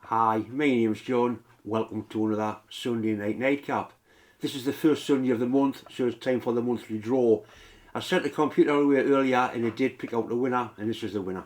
Hi, my name's John. Welcome to another Sunday night nightcap. This is the first Sunday of the month, so it's time for the monthly draw. I sent the computer away earlier and it did pick out the winner, and this is the winner.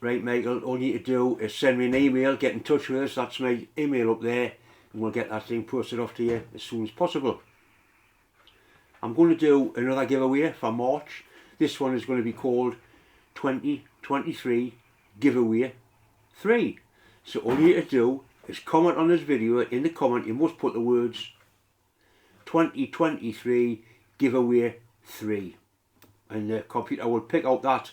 Right, Michael, all you need to do is send me an email, get in touch with us. That's my email up there, and we'll get that thing posted off to you as soon as possible. I'm going to do another giveaway for March. This one is going to be called 2023 Giveaway 3. So all you need to do is comment on this video. In the comment you must put the words 2023 Giveaway 3, and the computer will pick out that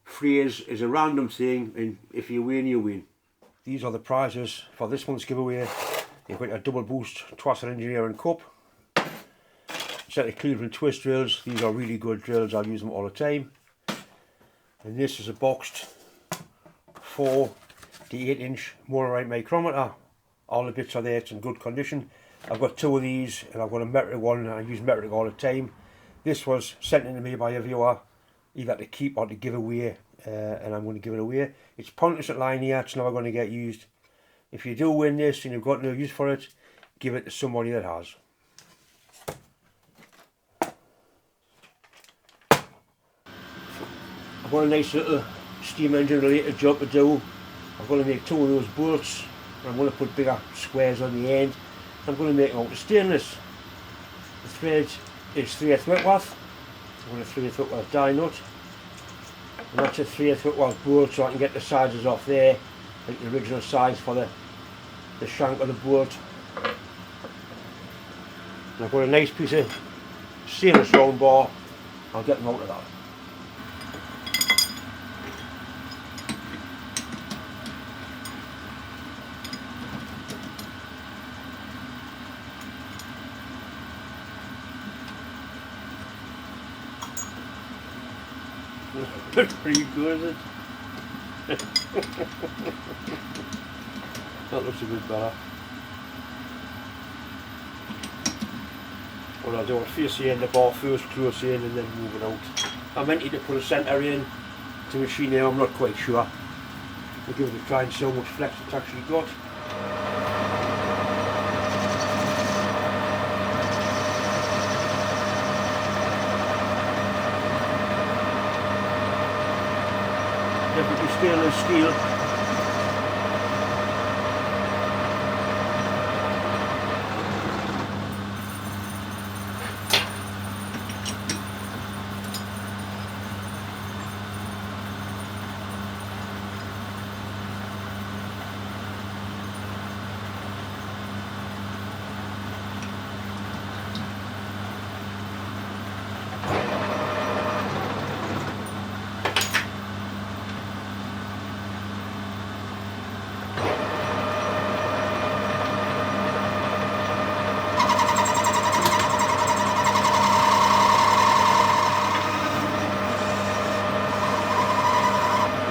phrase is a random thing, and if you win, you win. These are the prizes for this month's giveaway. You've got a Doubleboost Twister Engineering Cup, set of Cleveland twist drills. These are really good drills, I'll use them all the time. And this is a boxed 4 to 8 inch motorite micrometer. All the bits are there, it's in good condition. I've got 2 of these, and I've got a metric one, and I use metric all the time. This was sent in to me by a viewer, either to keep or to give away, and I'm going to give it away. It's pointless at lying here, it's never going to get used. If you do win this and you've got no use for it, give it to somebody that has. I've got a nice little steam engine related job to do. I'm going to make 2 of those bolts, and I'm going to put bigger squares on the end. I'm going to make them out of stainless. The thread is 3/8 Whitworth. I'm going to 3/8 Whitworth die nut, and that's a 3/8 Whitworth bolt, so I can get the sizes off there, like the original size for the shank of the bolt. And I've got a nice piece of stainless round bar. I'll get them out of that. That's pretty good, isn't it? That looks a bit better. What I'll do, I'll face the end of the bar first, close in, and then move it out. I meant to put a centre in to machine now, I'm not quite sure. We'll give it a try and see how much flex it's actually got. Definitely stainless steel.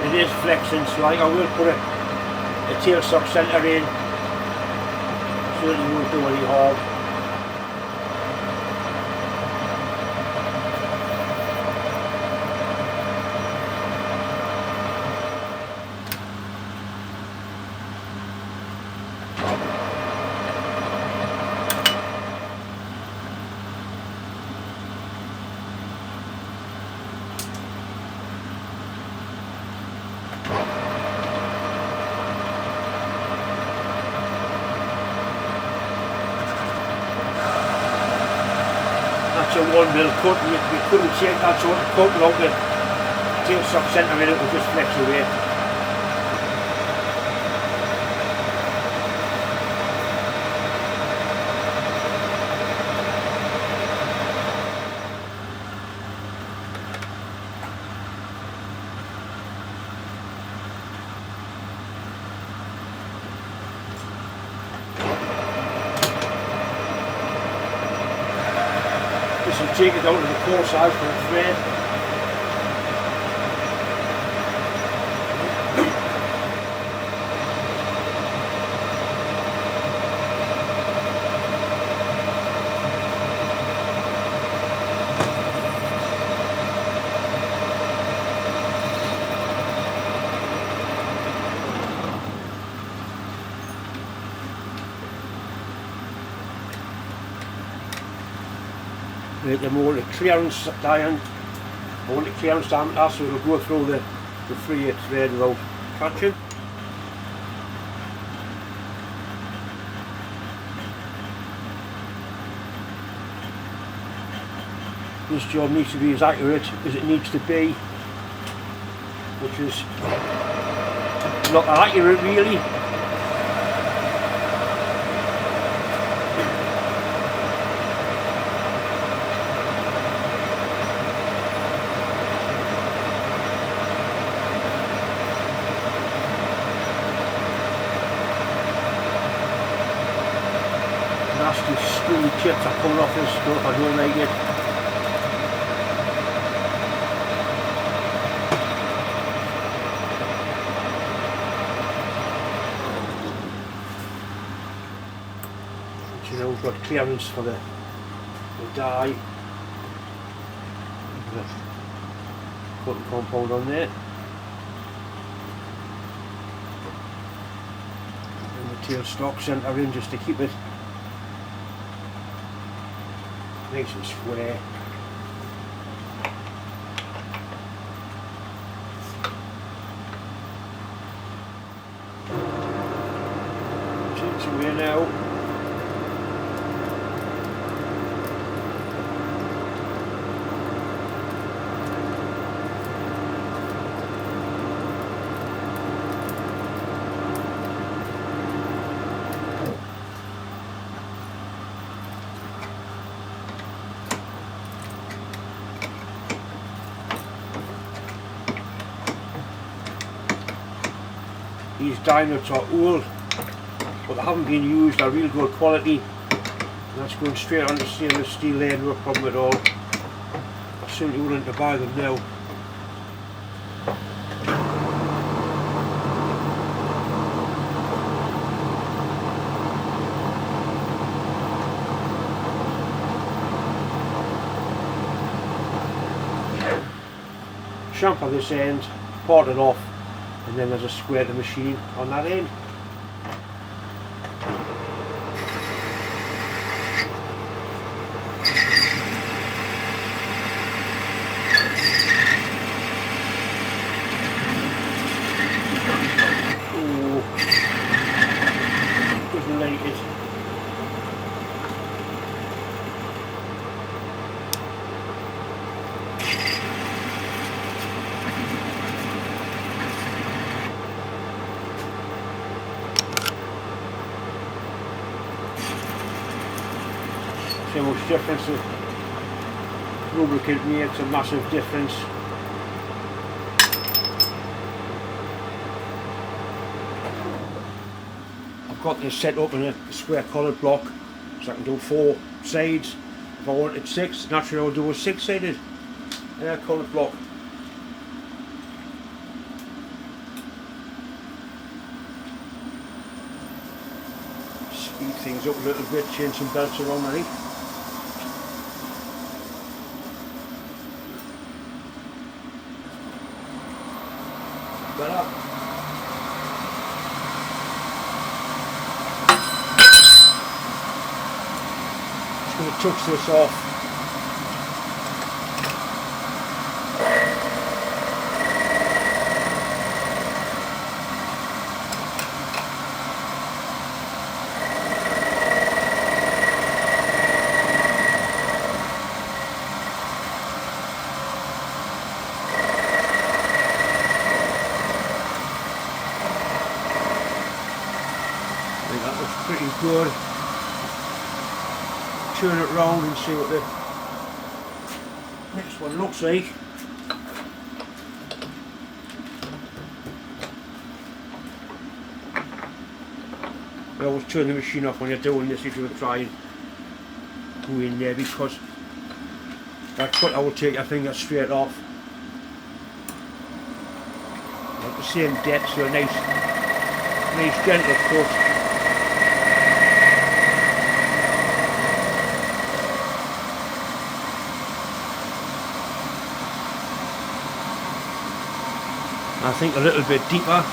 It is flexing, so I will put a tailstock centre in so that it won't do any harm. it's a 1mm cut, and you couldn't take that sort of cut without the tailstock centre in it, will just flex away. This will take it down to the core size for the thread. The more the clearance diameter, so it'll go through the 3/8 thread without catching. This job needs to be as accurate as it needs to be, which is not accurate really. Nasty screwy chips are coming off this stuff, I don't like it. You know, we've got clearance for the dye. Cotton compound on there. And the tailstock centre in just to keep it nice and square. Takes away now. These die nuts are old, but they haven't been used, they're real good quality. And that's going straight onto stainless steel there, no problem at all. I'm certainly willing to buy them now. Chamfer this end, part it off, and then there's a square the machine on that end. Oh, doesn't like it. See how much difference the lubricant makes, a massive difference. I've got this set up in a square coloured block, so I can do 4 sides. If I wanted 6, naturally I'll do a 6-sided coloured block. Speed things up a little bit, change some belts around, I think. Better. Just going to touch this off. That looks pretty good. Turn it round and see what the next one looks like. I always turn the machine off when you're doing this if you try and go in there, because that cut I will take your finger straight off. Not the same depth, so a nice gentle cut. I think a little bit deeper.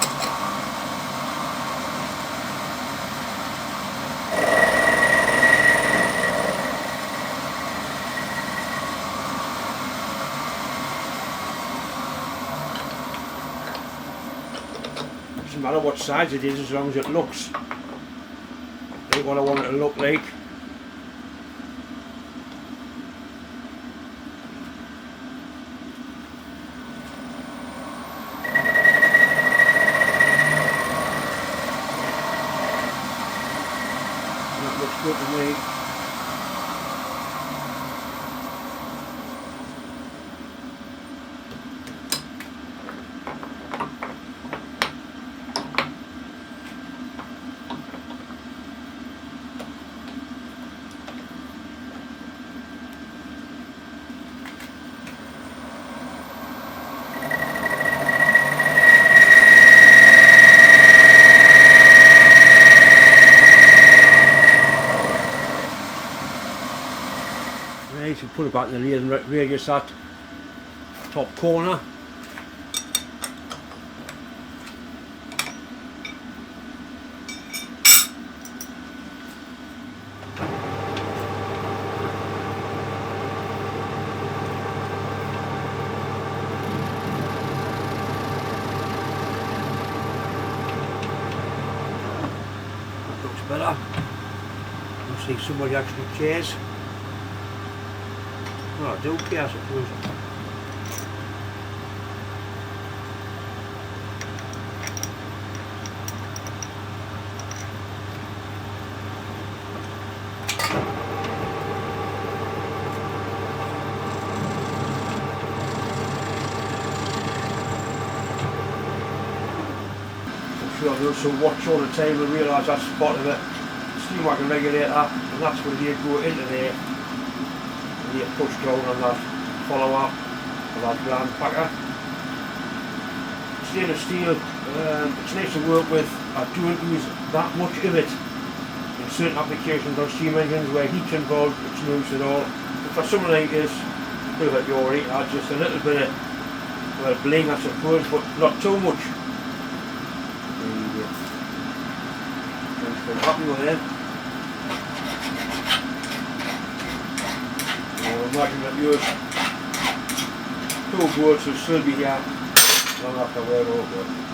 Doesn't matter what size it is as long as it looks like what I want it to look like. That looks good to me. Right, we put it back in the radius at top corner. Looks better. Looks like somebody actually cares. Well, I do care, I suppose. I'm sure those who watch all the time will realise that spot of the steam wagon regulator, and that's where you go into there. You push down on that follower of that brand packer. Stainless steel, it's nice to work with. I don't use that much of it in certain applications on steam engines where heat's involved. It's no use at all. But for something like this, a bit like your heat, add just a little bit of, well, bling I suppose, but not too much. There you go. I'm happy with it. I imagine that yours, 2 boards will still be here long after we're over.